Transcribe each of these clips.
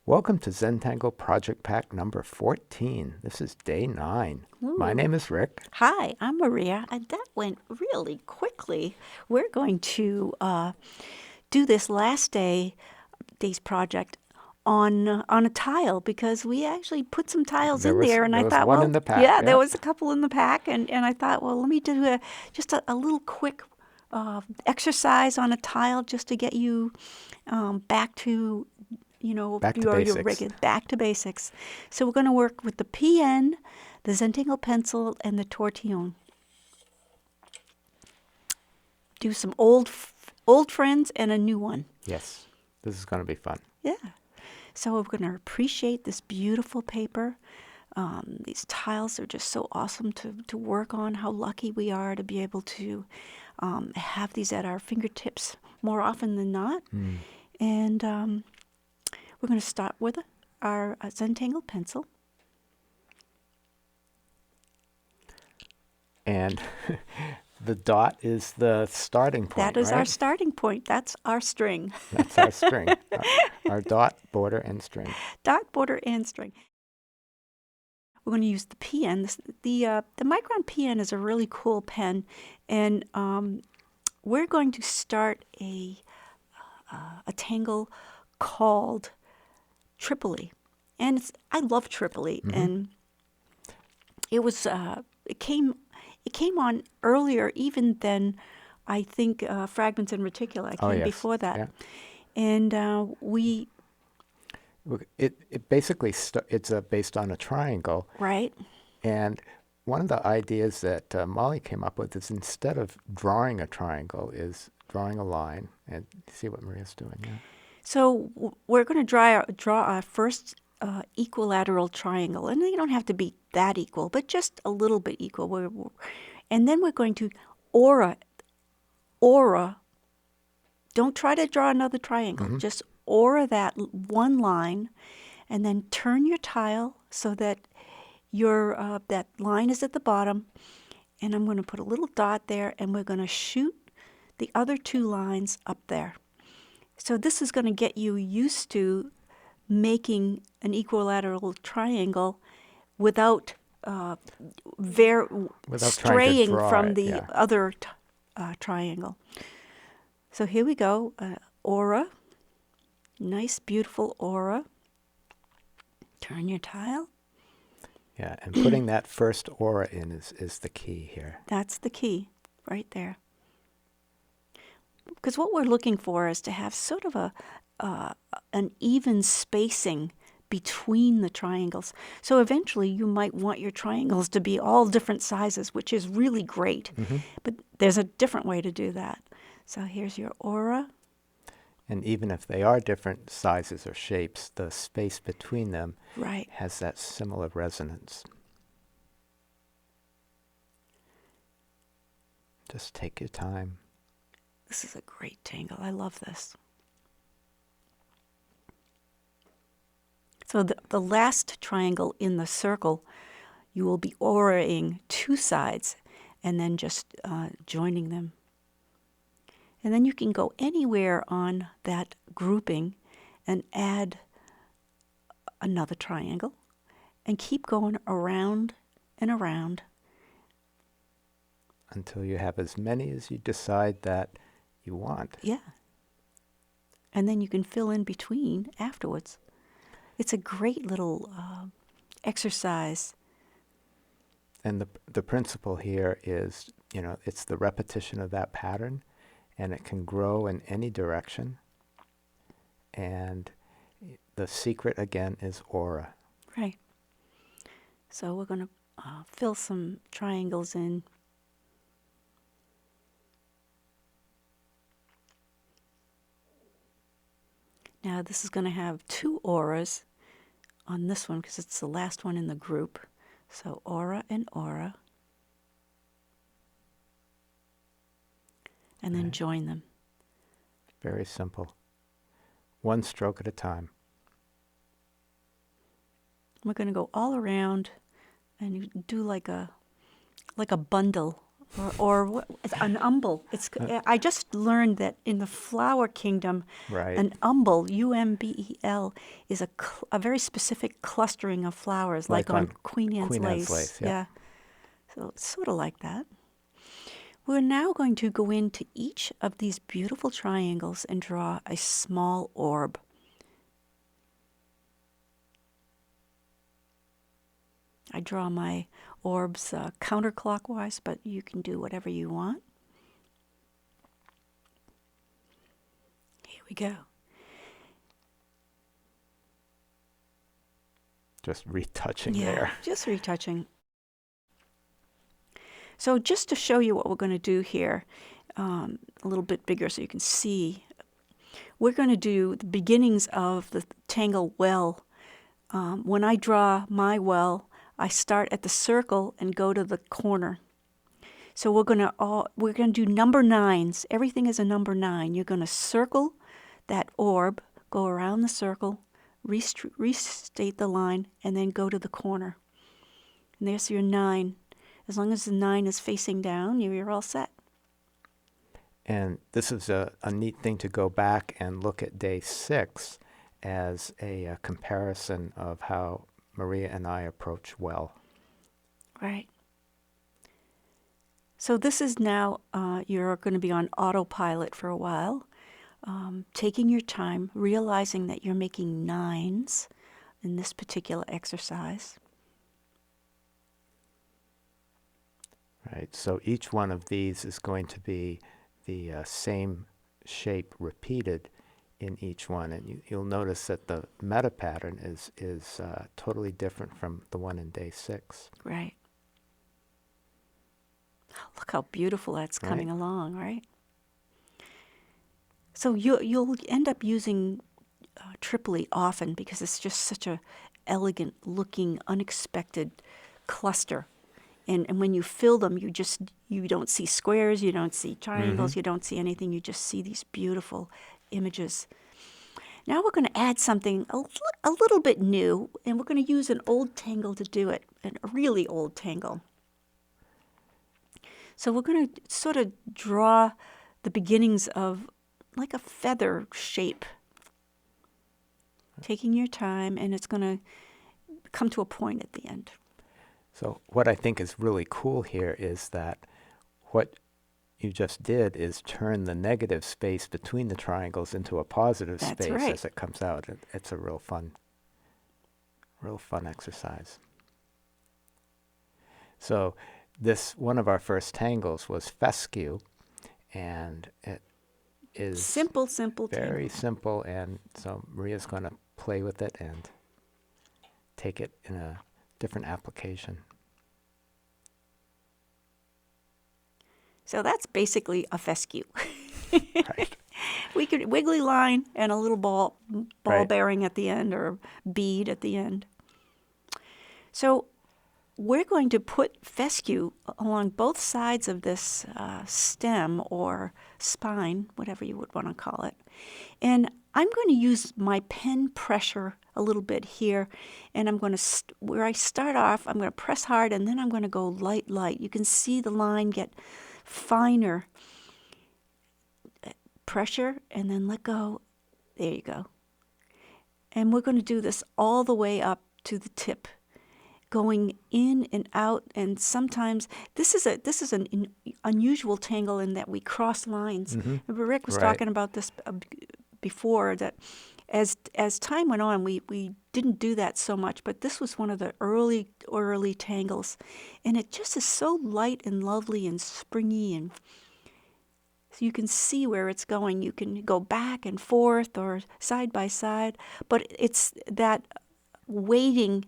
Welcome to Zentangle Project Pack number 14. This is day 9. My Ooh. name is Rick. Hi, I'm Maria, and that went really quickly. We're going to do this day's project on a tile because we actually put some tiles There in was there, and I there was thought, one well, in the pack. yeah, there Yeah. was a couple in the pack, and I thought, well, let me do just a little quick exercise on a tile just to get you back to Back to your basics. regular back to basics. So we're going to work with the PN, the Zentangle pencil, and the tortillon. Do some old friends and a new one. Yes, this is going to be fun. Yeah. So we're going to appreciate this beautiful paper. These tiles are just so awesome to work on. How lucky we are to be able to have these at our fingertips more often than not. And we're going to start with our Zentangle pencil. And the dot is the starting point, That is our right? starting point. That's our string. That's our string. Our dot, border, and string. Dot, border, and string. We're going to use the pen. The Micron pen is a really cool pen, and we're going to start a tangle called Tripoli, and I love Tripoli, and it came on earlier even than I think Fragments and Reticuli Oh, came yes. before that, Yeah. and we It basically it's based on a triangle. right. And one of the ideas that Molly came up with is instead of drawing a triangle, is drawing a line. And see what Maria's doing. Yeah. So we're going to draw our first equilateral triangle, and they don't have to be that equal, but just a little bit equal. And then we're going to aura. Don't try to draw another triangle. Just aura that one line, and then turn your tile so that your that line is at the bottom. And I'm going to put a little dot there, and we're going to shoot the other two lines up there. So this is going to get you used to making an equilateral triangle without Without trying to straying draw from it, the yeah. other triangle. So here we go, aura, nice beautiful aura. Turn your tile. Yeah, and putting that first aura in is the key here. That's the key right there. Because what we're looking for is to have sort of an even spacing between the triangles. So eventually you might want your triangles to be all different sizes, which is really great. But there's a different way to do that. So here's your aura. And even if they are different sizes or shapes, the space between them Right. has that similar resonance. Just take your time. This is a great tangle. I love this. So the last triangle in the circle, you will be auraing two sides and then just joining them. And then you can go anywhere on that grouping and add another triangle and keep going around and around. Until you have as many as you decide that you want. Yeah. And then you can fill in between afterwards. It's a great little exercise. And the principle here is, it's the repetition of that pattern, and it can grow in any direction. And the secret, again, is aura. Right. So we're going to fill some triangles in. Now this is going to have two auras on this one because it's the last one in the group. So aura and aura. And then join them. Very simple. One stroke at a time. We're going to go all around and do like a bundle or what, it's an umbel. I just learned that in the flower kingdom, Right. an umbel, umbel, is a very specific clustering of flowers, like on Queen Anne's Queen Anne's lace. lace, yeah. Yeah, so it's sort of like that. We're now going to go into each of these beautiful triangles and draw a small orb. I draw my orbs counterclockwise, but you can do whatever you want. Here we go. Just retouching Yeah, there. just retouching. So just to show you what we're going to do here, a little bit bigger so you can see, we're going to do the beginnings of the Tangle well. When I draw my well, I start at the circle and go to the corner. So we're going to do number 9s. Everything is a number 9. You're going to circle that orb, go around the circle, restate the line, and then go to the corner. And there's your 9. As long as the 9 is facing down, you're all set. And this is a neat thing to go back and look at day 6 as a comparison of how Maria and I approach well. Right. So this is now, you're going to be on autopilot for a while, taking your time, realizing that you're making 9s in this particular exercise. Right, so each one of these is going to be the same shape repeated in each one, and you'll notice that the meta pattern is totally different from the one in day 6. Right. Look how beautiful that's coming along, right? So you'll end up using Tripoli often because it's just such a elegant looking, unexpected cluster. And when you fill them, you don't see squares, you don't see triangles, you don't see anything. You just see these beautiful images. Now we're going to add something a little bit new, and we're going to use an old tangle to do it, a really old tangle. So we're going to sort of draw the beginnings of like a feather shape. Taking your time, and it's going to come to a point at the end. So what I think is really cool here is that what you just did is turn the negative space between the triangles into a positive That's space right. as it comes out. It's a real fun exercise. So this, one of our first tangles was fescue, and it is simple very tangle. simple, and so Maria's going to play with it and take it in a different application. So that's basically a fescue. Right. We could wiggly line and a little ball Right. bearing at the end, or bead at the end. So we're going to put fescue along both sides of this stem or spine, whatever you would want to call it. And I'm going to use my pen pressure a little bit here, and I'm going to, where I start off, I'm going to press hard, and then I'm going to go light, light. You can see the line get finer. Pressure, and then let go. There you go. And we're going to do this all the way up to the tip, going in and out. And sometimes this is an unusual tangle in that we cross lines. Remember Rick was talking about this before, that as time went on, we didn't do that so much, but this was one of the early tangles, and it just is so light and lovely and springy, and so you can see where it's going. You can go back and forth or side by side, but it's that weighting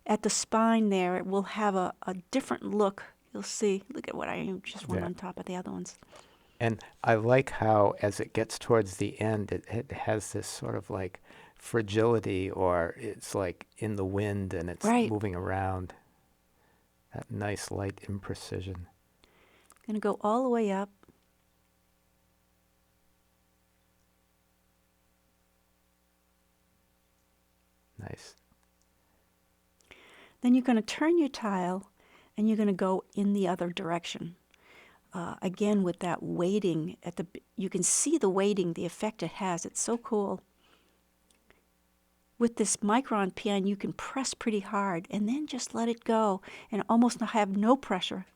at the spine there. It will have a different look. You'll see. Look at what I just went on top of the other ones. And I like how, as it gets towards the end, it has this sort of like fragility, or it's like in the wind and it's moving around. That nice light imprecision. Going to go all the way up. Nice. Then you're going to turn your tile, and you're going to go in the other direction. again, with that weighting you can see the weighting, the effect it has. It's so cool. With this micron pen, you can press pretty hard and then just let it go and almost have no pressure.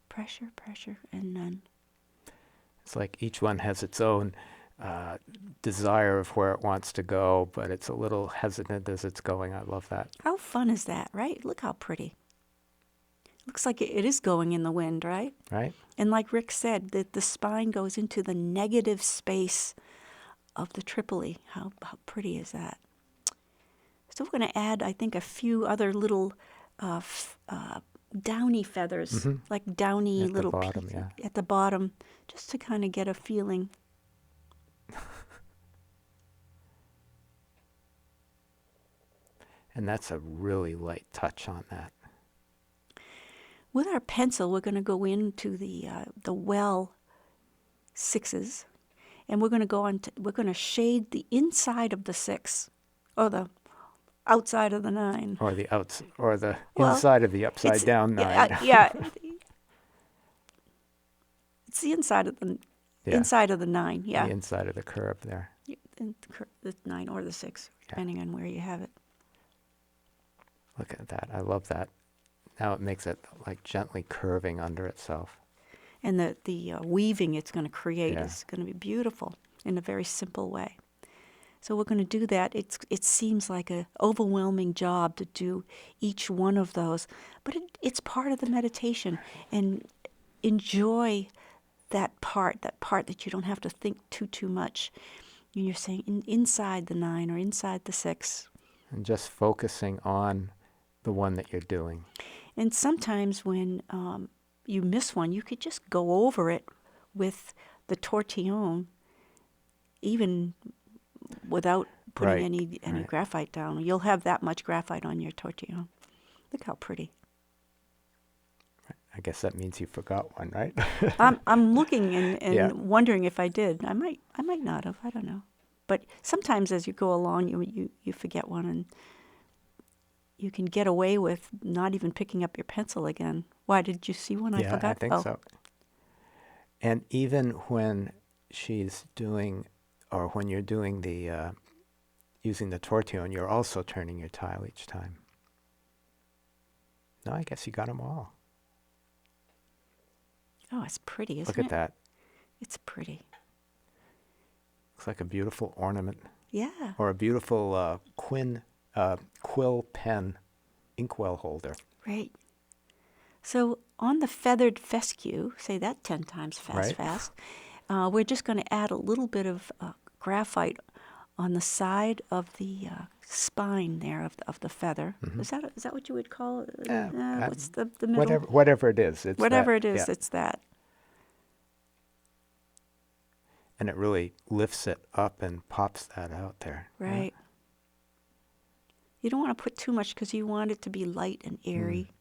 Pressure, pressure, and none. It's like each one has its own desire of where it wants to go, but it's a little hesitant as it's going. I love that. How fun is that, right? Look how pretty. Looks like it is going in the wind, right? Right? And like Rick said, the spine goes into the negative space of the Tripoli. How pretty is that? So we're going to add, I think, a few other little downy feathers, like downy At the little bottom, yeah. at the bottom, just to kind of get a feeling. And that's a really light touch on that. With our pencil, we're going to go into the well sixes, and we're going to go on. We're going to shade the inside of the 6, or the outside of the 9, Or the Well, inside of the upside down 9. Yeah, it's the inside of the Yeah. inside of the 9. Yeah, The inside of the curve there. the 9 or the 6, depending on where you have it. Look at that. I love that. Now it makes it like gently curving under itself. And the weaving it's going to create Yeah. is going to be beautiful in a very simple way. So we're going to do that. It seems like an overwhelming job to do each one of those, but it's part of the meditation. And enjoy that part that you don't have to think too much. And you're saying inside the 9 or inside the 6. And just focusing on the one that you're doing. And sometimes when you miss one, you could just go over it with the tortillon, even without putting any graphite down. You'll have that much graphite on your tortillon. Look how pretty. I guess that means you forgot one, right? I'm looking and Yeah. wondering if I did. I might not have. I don't know. But sometimes as you go along, you forget one, and you can get away with not even picking up your pencil again. Why, did you see one I Yeah, forgot? I think so. And even when she's doing, or when you're doing the, using the tortillon, you're also turning your tile each time. No, I guess you got them all. Oh, it's pretty, isn't Look it? at that. It's pretty. Looks like a beautiful ornament. Yeah. Or a beautiful quill pen inkwell holder. Right. So on the feathered fescue, say that 10 times fast, Right. we're just going to add a little bit of graphite on the side of the spine there of the feather. Mhm. Is that what you would call it? Yeah, What's the middle? Whatever it is. It's Whatever that, it is, yeah. it's that. And it really lifts it up and pops that out there. Right. You don't want to put too much because you want it to be light and airy.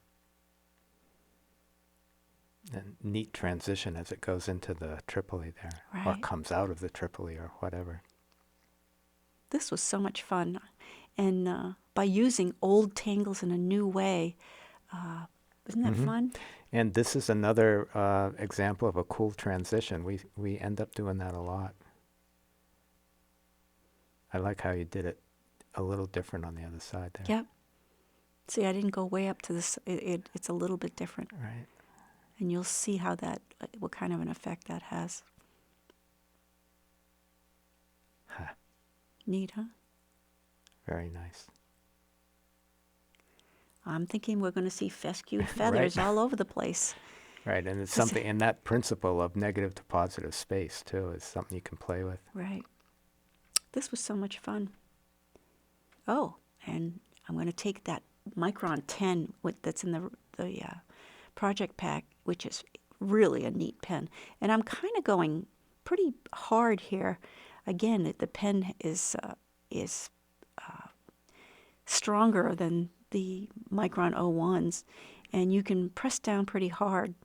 And neat transition as it goes into the Tripoli there. Or Right. comes out of the Tripoli or whatever. This was so much fun. And by using old tangles in a new way, isn't that fun? And this is another example of a cool transition. We end up doing that a lot. I like how you did it a little different on the other side there. Yep. See, I didn't go way up to this. It's a little bit different. Right. And you'll see how what kind of an effect that has. Huh. Neat, huh? Very nice. I'm thinking we're going to see fescue feathers all over the place. Right, and it's something, and that principle of negative to positive space, too, is something you can play with. Right. This was so much fun. Oh, and I'm going to take that Micron 10 that's in the project pack, which is really a neat pen. And I'm kind of going pretty hard here. Again, the pen is stronger than the Micron 01s, and you can press down pretty hard.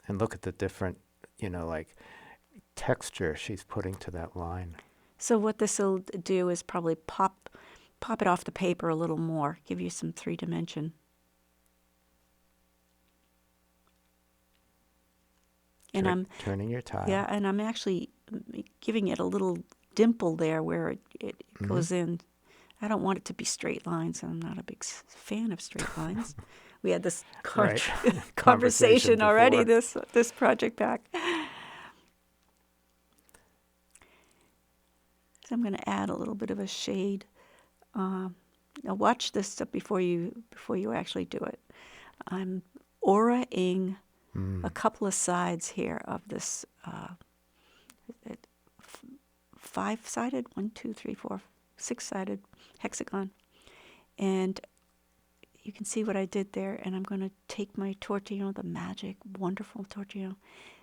And look at the different, like texture she's putting to that line. So what this will do is probably pop it off the paper a little more, give you some 3-dimension. And I'm Turning your tile. yeah, and I'm actually giving it a little dimple there where it goes in. I don't want it to be straight lines. I'm not a big fan of straight lines. We had this Right. conversation already. before. This project pack. So I'm going to add a little bit of a shade. Now watch this stuff before you actually do it. I'm auraing a couple of sides here of this five-sided, 1, 2, 3, 4, 6-sided hexagon. And you can see what I did there. And I'm going to take my tortillon, the magic, wonderful tortillon,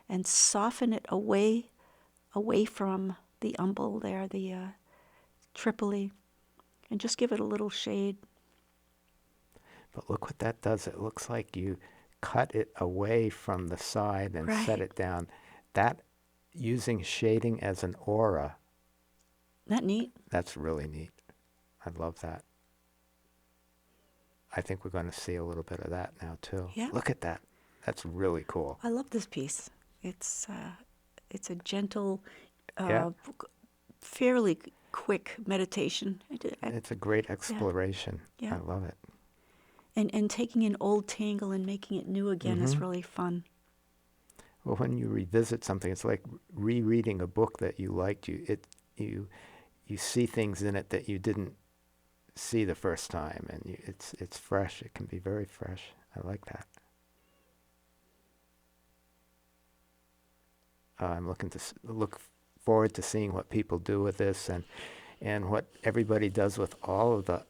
and soften it away from the umbel there, the Tripoli, and just give it a little shade. But look what that does. It looks like you cut it away from the side and set Right. it down. That, using shading as an aura, Isn't that neat? that's really neat. I love that. I think we're going to see a little bit of that now too. Yeah. Look at that. That's really cool. I love this piece. It's a gentle, Yeah. fairly quick meditation. It's a great exploration. Yeah. I love it. And taking an old tangle and making it new again is really fun. Well, when you revisit something, it's like rereading a book that you liked. You see things in it that you didn't see the first time, and it's fresh. It can be very fresh. I like that. I'm look forward to seeing what people do with this, and what everybody does with all of the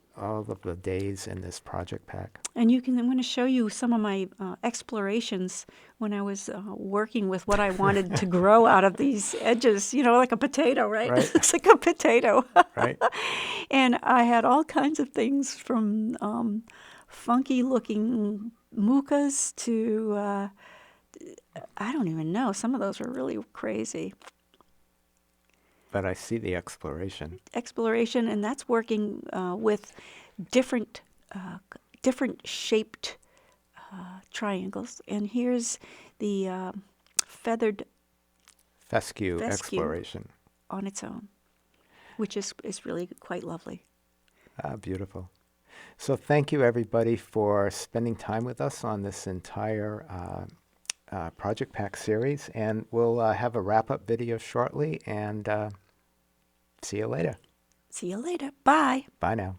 days in this project pack. And I'm going to show you some of my explorations when I was working with what I wanted to grow out of these edges, like a potato, right? Right. It looks like a potato. Right. And I had all kinds of things from funky looking mucas to, I don't even know. Some of those were really crazy. But I see the exploration. And that's working with different shaped triangles. And here's the feathered Fescue exploration. on its own, which is really quite lovely. Beautiful. So thank you, everybody, for spending time with us on this entire Project Pack series. And we'll have a wrap-up video shortly, and see you later. See you later. Bye. Bye now.